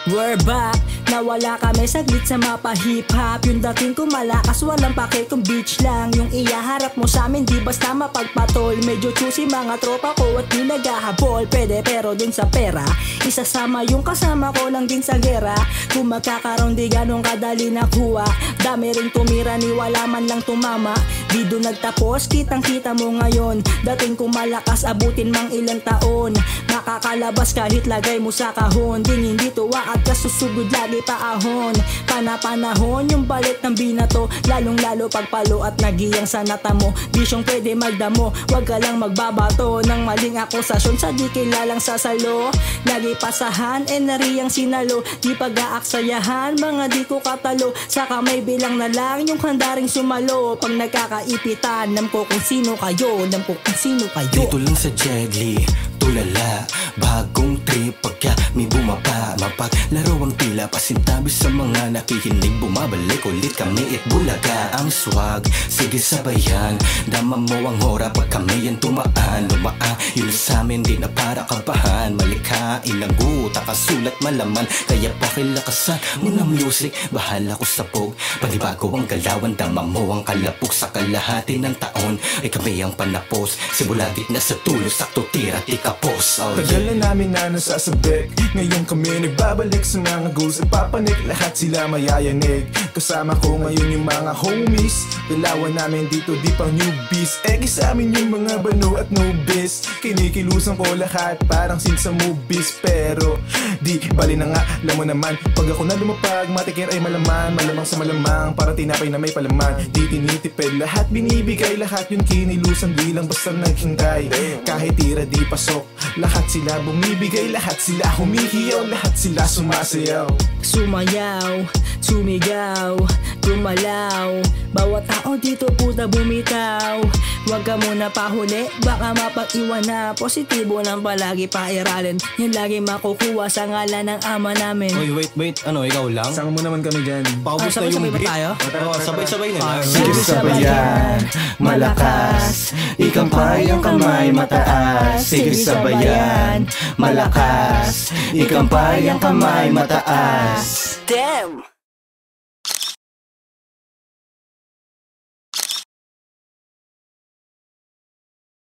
We're back, nawala kami saglit sa mapa hip-hop. Yung dating ko malakas, walang pake kung beach lang. Yung iyaharap mo sa amin, di basta mapagpatol. Medyo choosy mga tropa ko at di naghahabol. Pwede pero dun sa pera, isasama yung kasama ko lang din sa gera. Kung magkakaroon di ganun kadali nakuha. Dami rin tumira ni wala man lang tumama. Di dun nagtapos, kitang kita mo ngayon. Dating ko malakas, abutin mang ilang taon. Makakalabas kahit lagay mo sa kahon. Ding hindi tuwa at kasusugod lagi paahon. Panapanahon yung balik ng binato. Lalong lalo pagpalo at nagiyang sa nata mo. Di siyang pwede magdamo, wag ka lang magbabato ng maling akusasyon sa di kilalang sasalo. Lagi pasahan, nariyang sinalo. Di pag-aaksayahan, mga di ko katalo. Sa kamay bilang na lang yung handaring sumalo. Pag nagkakaipitan, nam ko kung sino kayo. Nam ko kung sino kayo. Dito lang sa Jegli, tulala. Bagong trip pagka may bumaba. Mapaglaro ang tila, pasintabi sa mga nakikinig. Bumabalik ulit kami at bulaga. Ang swag, sige sabayan. Dama mo ang hora pag kami yan tumaan. Lumaan, yun sa amin di na para kabahan. Malikhain ang guta, kasulat malaman. Kaya pakilakasan mo ng music. Bahala ko sa pog, panibago ang galawan. Dama mo ang kalapok sa kalahati ng taon. Ay kami ang panapos, simuladik na sa tulo. Sakto tira, di kapos. Tagal na namin na nasasabik. Ngayon kami nagbabalik sa mga goals at papanik. Lahat sila mayayanig. Kasama ko ngayon yung mga homies. Dalawan namin dito di pang newbies. Egi sa amin yung mga bano at nobis. Kinikilusan ko lahat parang sin sa movies. Pero di bali na nga, alam mo naman. Pag ako na lumapag, matikir ay malaman. Malamang sa malamang, parang tinapay na may palaman. Di tinitipid, lahat binibigay. Lahat yung kinilusan, di lang basta naghintay. Kahit tira di pasok, lahat sila bumibigay. Lahat sila humihiyaw, lahat sila sumasayaw. Sumayaw, sumigaw, gumalaw. Bawat tao dito puta bumitaw. Huwag ka muna pahuli, baka mapag-iwan na. Positibo lang palagi pairalin. Yan lagi makukuha sa ngalan ng ama namin. Oy, wait, ano, ikaw lang? Sama mo naman kami dyan. Paubos na yung sabay-sabay ba beat. tayo? Oo, sabay-sabay na lang. Sige sabayan, malakas. Ikampay ang kamay mataas. Sige sabayan, malakas. Ikampay ang kamay mataas. Damn!